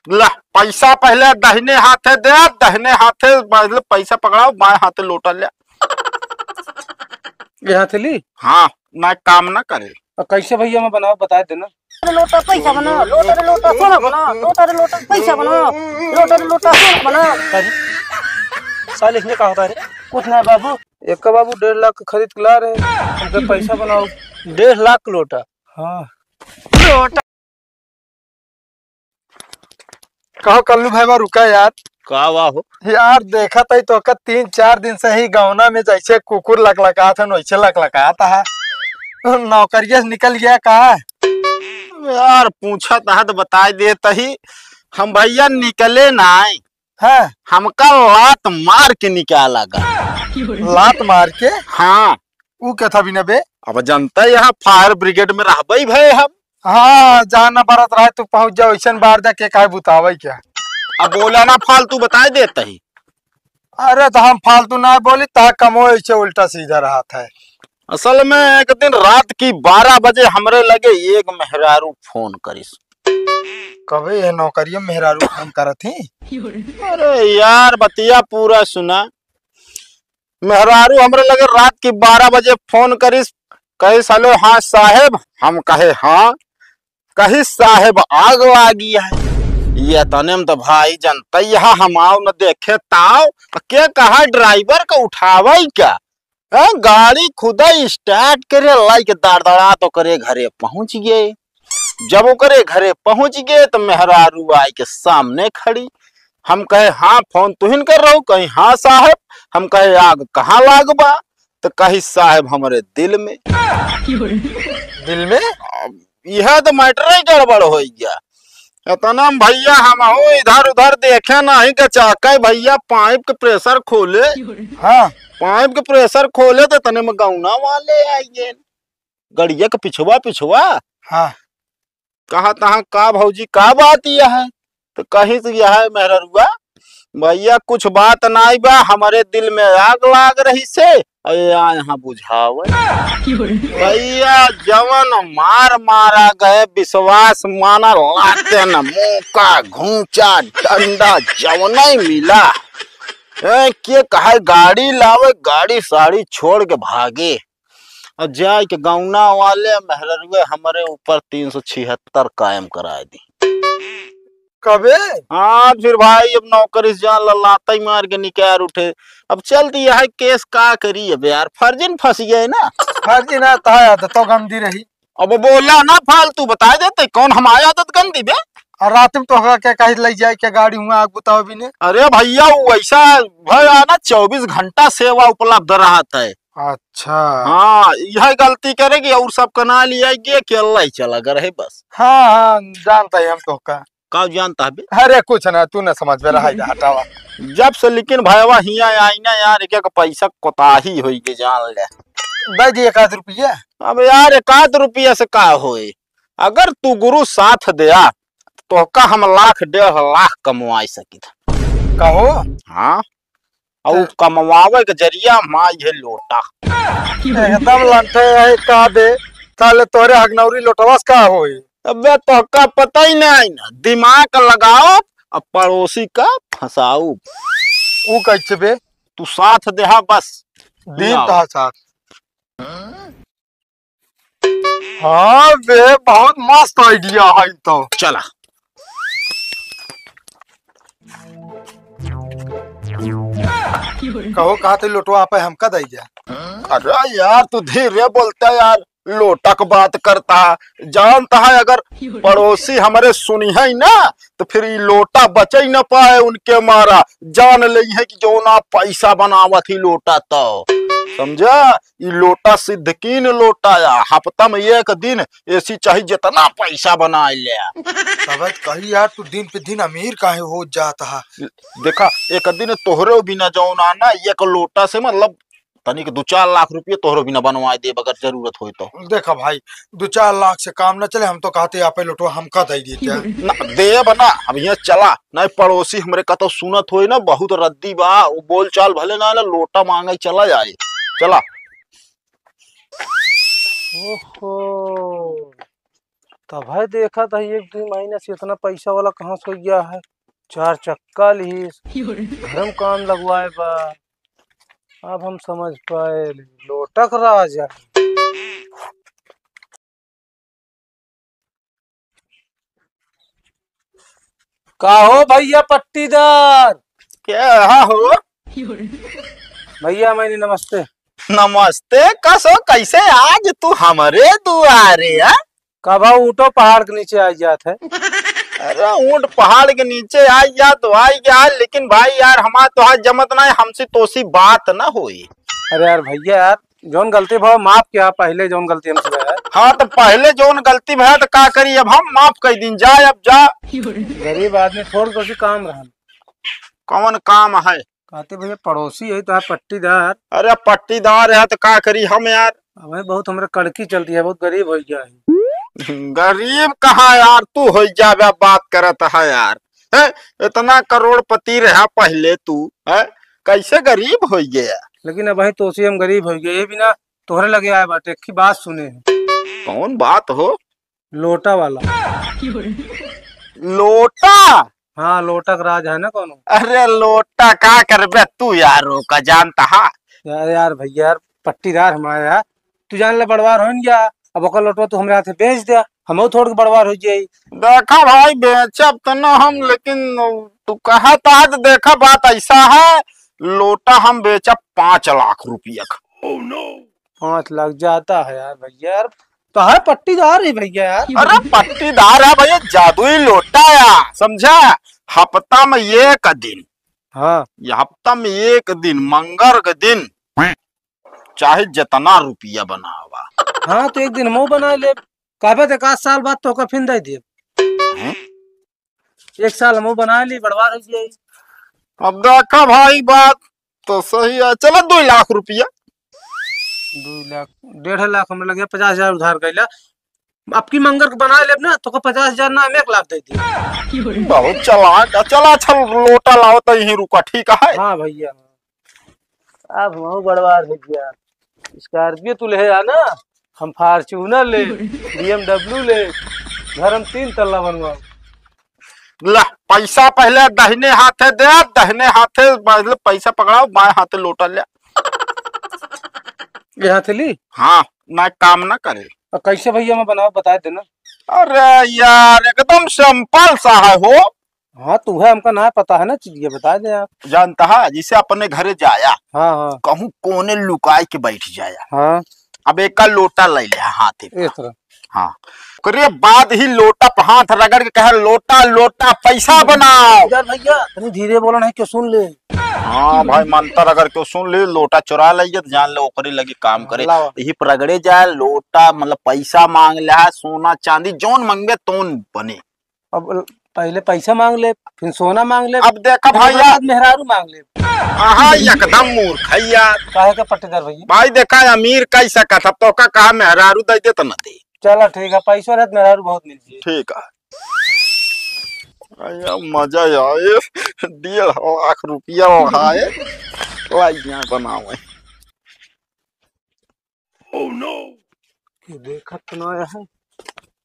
ला पैसा पहले दाहिने हाथे दे, दाहिने हाथे मतलब पैसा पकड़ाओ, बाएं हाथे लोटा ले। यहाँ से ली। हाँ ना काम ना करे। और कैसे भैया मैं बनाओ बता देना। लोटा पैसा बना, लोटा रे लोटा सोना बना, लोटा रे लोटा पैसा बना, लोटा रे लोटा सोना बना। साल इसने कहा होता है कुछ नहीं बाबू, एक का बाबू 1.5 लाख खरीद के ला रहे हैं, उनका पैसा बनाओ। 1.5 लाख लोटा। हाँ लोटा कहो कल्लू भाई बा रुका यार। का वाह हो यार देखा था तो 3-4 दिन से ही गाँवना में जैसे कुकुर लकलका था वैसे लकलकाता है। नौकरिया से निकल गया कहा यार, पूछा था तो बता दे तही। हम भैया निकले ना है। हमका लात मार के निकाला गा। लात मार के? हाँ वो क्या था बिना बे? अब जनता यहाँ फायर ब्रिगेड में रहबई भाई हम। हाँ जाना बरत रहा है तू पहुंच जाओ ऐसा बार जाके काहे बुतावे क्या। अब बोला ना फालतू बता देता ही। अरे तो हम फालतू ना बोली ता कमो ऐसे उल्टा सीधा रहा था। असल में एक दिन रात की 12 बजे हमरे लगे एक मेहरारू फोन करिस। कभी ये नौकरिया मेहरारू फोन करत थी। अरे यार बतिया पूरा सुना। मेहरारू हमरे लगे रात की 12 बजे फोन करिस। कहे सालो हाँ साहेब, हम कहे हाँ। कही साहेब आग लागी है। ये तने में तो भाई जनता यहाँ हम आओ न देखे ताओ के कहा ड्राइवर का उठावा क्या। गाड़ी खुदा स्टार्ट करे लाइक दाड़दड़ा तो करे घरे पहुंच गए। जब वो करे घरे पहुंच गए तो मेहरारू आई के सामने खड़ी। हम कहे हाँ फोन तुहिन कर रहो। कहीं हाँ साहब। हम कहे आग कहाँ लागबा। तो कही साहब हमारे दिल में। दिल में? यह तो मैटर ही गड़बड़ हो गया। इतना भैया हम इधर उधर देखे नहीं के चाका भैया पाइप के प्रेशर खोले। हाँ पाइप के प्रेशर खोले तो तने में गौना वाले आइए गड़िया के पिछुआ पिछुआ। हाँ कहा तहा का भौजी का बात यह है। तो कहीं से यह है मेहरुआ भैया कुछ बात नहीं बा, हमारे दिल में आग लाग रही से यहाँ बुझावे। भैया जवन मार मारा गए विश्वास माना लाते न मुका घूंचा डंडा जवन नहीं मिला। के कहा गाड़ी लावे गाड़ी साड़ी छोड़ के भागे और जाए के गौना वाले मेहरुए हमारे ऊपर 376 कायम करा दी। कबे? हाँ फिर भाई अब नौकरी से जान लाता ही मार के निकाल उठे। अब चल दिया है केस का करी अब यार फर्जिन फंस गए ना। फर्जी ना था आदत तो गंदी रही। अब बोला ना फालतू बता देते कौन हमारी आदत गंदी बे। और रात में तो होगा क्या कहीं ले जाए क्या गाड़ी हुआ आग बताओ भी ने। अरे भैया वैसा भैया ना 24 घंटा सेवा उपलब्ध रहा था। अच्छा हाँ यह गलती करेगी और सब कना लिया कि अल्लाह ही चला कर है बस। हाँ हाँ जानता है हम तो का जानता है बे? अरे कुछ ना तू न समझ में रहा हटावा। जब से लेकिन भैया हिया आई ना यार एक पैसा कोताही हुई के जान ले। भाई जी 1 रुपया। अब यार 1 रुपया से का होए। अगर तू गुरु साथ दिया तो का हम 1.5 लाख कमवा सकी था। कहो हाँ और कमवावे के जरिया माँ ये लोटा एकदम लंठे है का दे ताले तोरे हगनौरी लोटवास का होई। अबे तो का पता ही नहीं ना दिमाग लगाओ और पड़ोसी का फंसाओ। वो कैसे बे? तू साथ दे बस दिन था साथ। हाँ बे बहुत मस्त आइडिया है तो चला। कहो कहा थे लोटवा पे हमका दई जा। अरे यार तू धीरे बोलता है यार लोटक बात करता है जानता है अगर पड़ोसी हमारे सुनी है ना तो फिर ये लोटा बच ही ना पाए उनके मारा जान ले है कि जो ना पैसा बनावत ही लोटा तो समझा। ये लोटा सिद्धकीन लोटा या हफ्ता में 1 दिन ऐसी चाहिए जितना पैसा बना ले। तब कही यार तू दिन पे दिन अमीर काहे हो जाता है। देखा एक दिन तोहरे बिना जो ना 1 लोटा से मतलब तनिक 2-4 लाख रुपये तोहरो बिना बनवा दे अगर जरूरत हो तो। देखा भाई 2-4 लाख से काम न चले हम तो कहते यहाँ पे लोटवा हमका दे देते ना दे बना। अब यहाँ चला नहीं पड़ोसी हमरे का तो सुनत हो ना बहुत रद्दी बा वो बोल चाल भले ना लोटा मांगा चला जाए। चला। ओहो तब है देखा था एक 2 महीने से इतना पैसा वाला कहाँ से हो गया है। 4 चक्का ली घर में काम लगवाए बा। अब हम समझ पाए लोटक राजा। का हो भैया पट्टीदार? क्या हो भैया मैंने नमस्ते। नमस्ते। कसो कैसे आज तू हमारे दुआरे है? कब ऊँटो पहाड़ के नीचे आ जात है। अरे ऊंट पहाड़ के नीचे आई जा तो आई जा, लेकिन भाई यार हमार तो आज जमत ना है, हमसे तोसी बात ना हुई। अरे यार भैया यार जौन गलती भाव माफ किया पहले जौन गलती हमसे है। हाँ तो पहले जौन गलती भया तो का करी, अब हम माफ कर दिन जाए। अब जा। गरीब आदमी थोड़ा सा काम रहा। कौन काम है? कहते भैया पड़ोसी है तो पट्टीदार। अरे पट्टीदार है तो का करी हम यार। हमें बहुत हमारे कड़की चलती है, बहुत गरीब हो गया है। गरीब कहाँ यार, तू हो जावे बात करत है यार। है इतना करोड़पति रहा पहले तू, है कैसे गरीब हो गया? लेकिन अब भाई तो हम गरीब हो गए। ये भी ना तोहरे लगे आए बाटे की बात सुने हैं। कौन बात हो? लोटा वाला। लोटा? हाँ लोटक राज है ना कौन। अरे लोटा का करबे तू यारो का जानता है यार भैया यार पट्टीदार हमारे यार। तू जान ले बड़वार हो गया। अब ओकर लोटवा तू हमारे हाथे बेच दिया, हम थोड़ा बड़वार हो जाये। देखा भाई बेचब तो न हम, लेकिन तू कहा था तो देखा बात ऐसा है, लोटा हम बेचा 5 लाख रुपया का। 5 लाख जाता है यार भैया यार। तो है पट्टीदार है भैया यार। अरे पट्टीदार है भैया, जादुई लोटा यार, समझा? हफ्ता में 1 दिन। हाँ ये हफ्ता में 1 दिन मंगर के दिन चाहे जितना रुपया बनावा। हाँ तो एक दिन हम बना ले। कहबे तो 1 साल बाद तो फिर दे दिए। 1 साल हम बना ली बड़वार हो जाये। अब देखा भाई बात तो सही है, चलो 2 लाख रुपया। 2 लाख 1.5 लाख हमें लगे, 50,000 उधार कैला। आपकी मंगर को बना ले ना तो 50,000 ना हम 1 लाख दे दिए। बहुत चालाक। चला चल लोटा लाओ तो यही रुका, ठीक है? हाँ भैया अब हम बड़वार हो गया। स्कॉर्पियो तू ले आना, हम फॉर्च्यूनर ले, BMW ले, घर हम 3 तल्ला बनवाओ। ला पैसा पहले दाहिने हाथे दे, दाहिने हाथे पहले पैसा पकड़ाओ, बाएं हाथे लोटा ले। ये हाथ ली। हाँ ना काम ना करे। और कैसे भैया मैं बनाओ बता देना। अरे यार एकदम सिंपल सा है हो। हाँ तू है हमका ना पता है ना चीज, ये बता दे आप। जानता है जिसे अपने घरे जाया, हाँ हाँ कहूँ कोने लुकाई के बैठ जाया। हाँ अब एक का लोटा ले लिया हाथे पे। इस तरह। हाँ करे बाद ही लोटा पे हाथ रगड़ के कहे लोटा लोटा पैसा बनाओ। यार भैया तनी धीरे बोला नहीं क्यों सुन ले। हाँ भाई मंत्र अगर क्यों सुन ले, लोटा चुरा लिया तो जान ले ओकरे लगे काम करे। लावा। यही पर रगड़े जाए लोटा, मतलब पैसा मांग लिया, सोना चांदी जोन मांगे तोन बने। अब पहले पैसा मांग ले, फिर सोना मांग ले, अब देखा भाई यार मेहरारू मांग ले। हाँ एकदम मूर्ख है यार। काहे का पट्टीदार भैया? भाई देखा अमीर कैसा का था तो का कहा मेहरारू दे दे तो न दे। चला ठीक है, पैसा रहता मेहरारू बहुत मिल जाए। ठीक है मजा आए। 1.5 लाख रुपया है लाइया बनावे। ओह नो देखा तो ना है।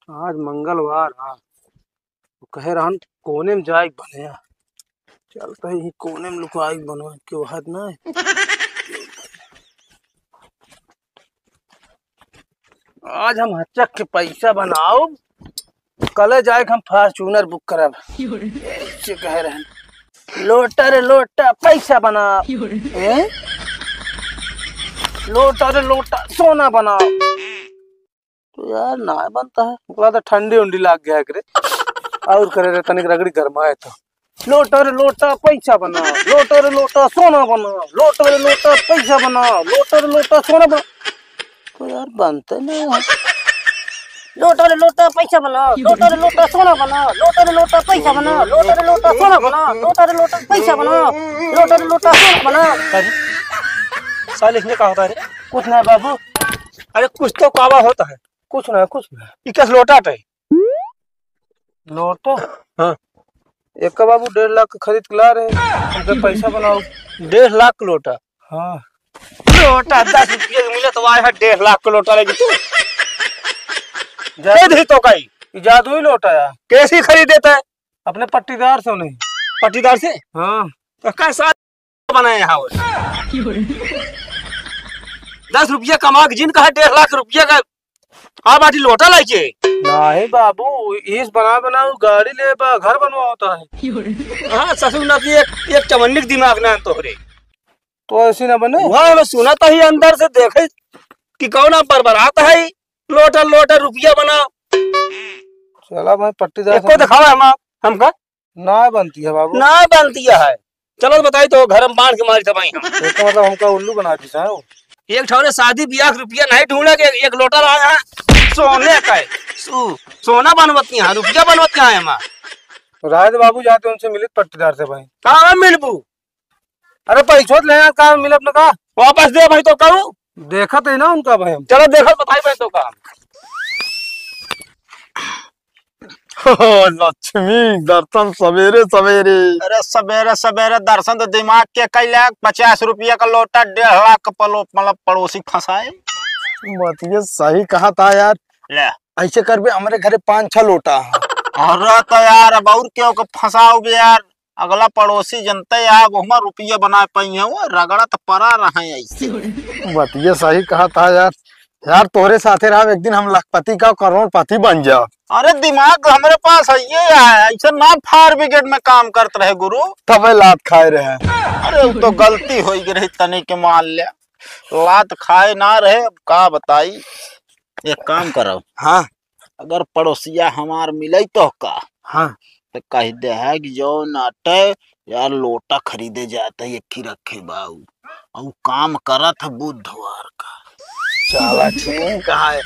आज मंगलवार हाँ कहे रहन कोने में जाए बने। चलता ही कोने में लुकाई बनवा के हद ना आज हम हचक के पैसा बनाओ, कल जाए हम फॉर्च्यूनर बुक करब। ऐसे कह रहे लोटा रे लोटा पैसा बना, लोटा रे लोटा सोना बनाओ। तो यार ना बनता है, बोला तो ठंडी उंडी लाग गया करे और करे रे तनिक रगड़ी गरमाए तो लोटा रे लोटा पैसा बनाओ, लोटा रे लोटा सोना बनाओ, लोटा रे लोटा पैसा बनाओ, लोटा रे लोटा सोना बनाओ। तो यार बनते नहीं है। लोटा रे लोटा पैसा बनाओ, लोटा रे लोटा सोना बनाओ, लोटा रे लोटा पैसा बनाओ, लोटा रे लोटा सोना बनाओ, लोटा रे लोटा पैसा बनाओ, लोटा रे लोटा सोना बनाओ। साल लिखने का होता है? कुछ ना बाबू, अरे कुछ तो कावा होता है। कुछ ना कुछ ना, ये कैसे लोटा है? लोटा हाँ एक का बाबू 1.5 लाख का खरीद के ला रहे, हमसे पैसा बनाओ। 1.5 लाख का लोटा? हाँ लोटा 10 रुपये मिले तो आए है 1.5 लाख का लोटा लेगी तू। दे दी तो कहीं ये जादुई लोटा है। कैसी खरीदे थे? अपने पट्टीदार से नहीं। पट्टीदार से? हाँ तो कैसा बनाए यहाँ वो? 10 रुपया कमा के जिन कहा 1.5 लाख रुपया का आ बाटी लोटा लाइके। नहीं बाबू, इस बना गाड़ी ले बा घर बनवा होता है। हाँ ससुर ना की एक चवन्नी के दिमाग ना तोहरे। तो ऐसी ना बने। वहाँ मैं सुना था ही अंदर से देखे कि कौन बरबरात है लोटा लोटा रुपया बना। चला भाई पट्टीदार को दिखावा हमका ना बनती है बाबू। ना बनती है। चलो बताई तो घर में बांध के मारी दबाई हम। इसका मतलब हमका उल्लू बना दी है वो। एक ठौरे शादी ब्याह के रुपया नहीं ढूंढे के एक लोटा लाया है सोने का है। सोना बनवती है रुपया बनवती है हम। राय बाबू जाते उनसे मिले पट्टीदार से भाई। कहाँ मिलबू? अरे पैसों ले कहा मिले अपने कहा वापस दे भाई तो करूँ। देखा तो ना उनका भाई हम। चलो देखो बताई भाई तो का। लक्ष्मी दर्शन सवेरे सवेरे। अरे सवेरे सवेरे दर्शन तो दिमाग के कैला। 50 रुपया का लोटा 1.5 लाख का मतलब पड़ोसी फंसाए। बात ये सही कहा था यार। ले ऐसे कर भी हमारे घरे 5-6 लोटा है। अरे तो यार अब और क्यों को फंसाओगे यार। अगला पड़ोसी जनता यार वो रुपया बना पाई है वो रगड़ा तो पड़ा रहा है ऐसे। बात ये सही कहा था यार। यार तोहरे साथे रहा एक दिन हम लखपति का करोड़पति बन जाओ। अरे दिमाग हमारे पास है ये है ऐसा ना फायर ब्रिगेड में काम करते रहे गुरु। तब लात खाए रहे। अरे वो तो गलती हो गई तने के मान लिया। लात खाए ना रहे अब का बताई। एक काम करो। हाँ अगर पड़ोसिया हमार मिले तो का हाँ तो कह दे है कि जो नाटे यार लोटा खरीदे जाता है एक ही रखे बाबू और काम करा था बुधवार का। चला ठीक है।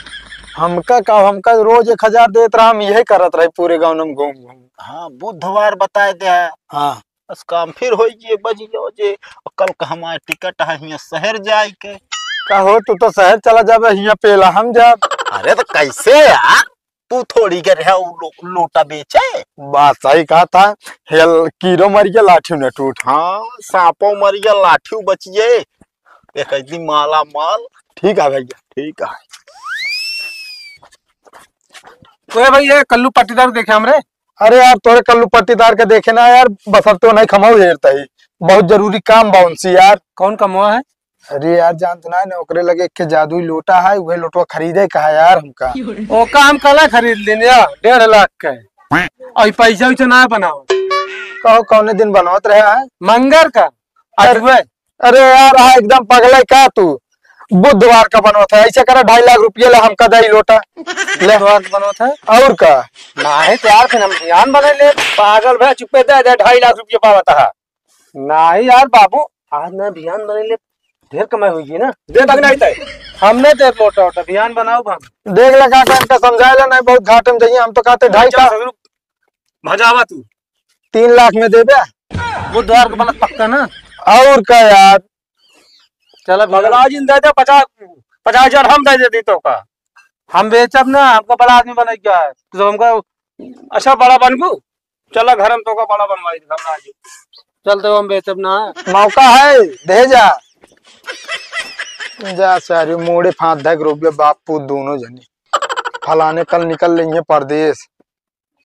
हमका रोज 1000 देत रहा हम यही करत रहे पूरे गाँव में घूम घूम। हाँ बुधवार बताए दे है। हाँ बस काम फिर हो जे बज जाओ जे कल का हमारे टिकट है यहाँ शहर जाए के। कहो तू तो शहर चला जाबे यहाँ पेला हम जाब। अरे तो कैसे यार तू थोड़ी कर है लोटा बेचे। बात सही कहा था। हेल कीड़ो मर गया लाठी न टूट। हाँ सांपो मर गया लाठी बच जाए एक दिन माला माल। ठीक है भैया ठीक है। तो भाई ये कल्लू पट्टीदार देखे हमरे। अरे यार तोरे कल्लू पट्टीदार के देखे ना यार बसर तो नहीं खमाऊ हेरता ही बहुत जरूरी काम बाउंसी यार। कौन कमुआ है? अरे यार जानते ना ओकरे लगे के जादुई लोटा है वही लोटवा खरीदे कहा यार हमका। ओ काम कला खरीद लेने 1.5 लाख का और पैसा वैसा ना बनाओ। कहो कौने दिन बनवत रहे है? मंगर का अरे यार हाँ एकदम पगला क्या तू। बुधवार का बनवत है ऐसे करा 2.5 लाख रुपये ले हमका दे लोटा। बुधवार का बनवत है और का नहीं यार फिर हम ध्यान बने ले पागल भाई चुप्पे दे 2.5 लाख रुपये पावता है। नहीं यार बाबू आज ना ध्यान बने ले ढेर कमाई हुई ना। दे तक नहीं थे हमने दे लोटा वोटा ध्यान बनाओ हम। देख लगा का इनका समझाया नहीं बहुत घाटे में जाइए हम तो कहते 2.5 लाख भजावा तू 3 लाख में दे दे। बुधवार का बना पक्का ना। और का यार चलो अगला दिन दे दे 50,000 हम दे देती तो का। हम बेचब ना हमका बड़ा आदमी बन गया है तो हमका अच्छा बड़ा बनबू। चलो घर में तो का बड़ा बनवाई हमरा आज। चलते हम बेचब ना। मौका है दे जा जा सारी मोड़े 5-10 रुपये बापू दोनों जनी फलाने कल निकल लेंगे परदेश।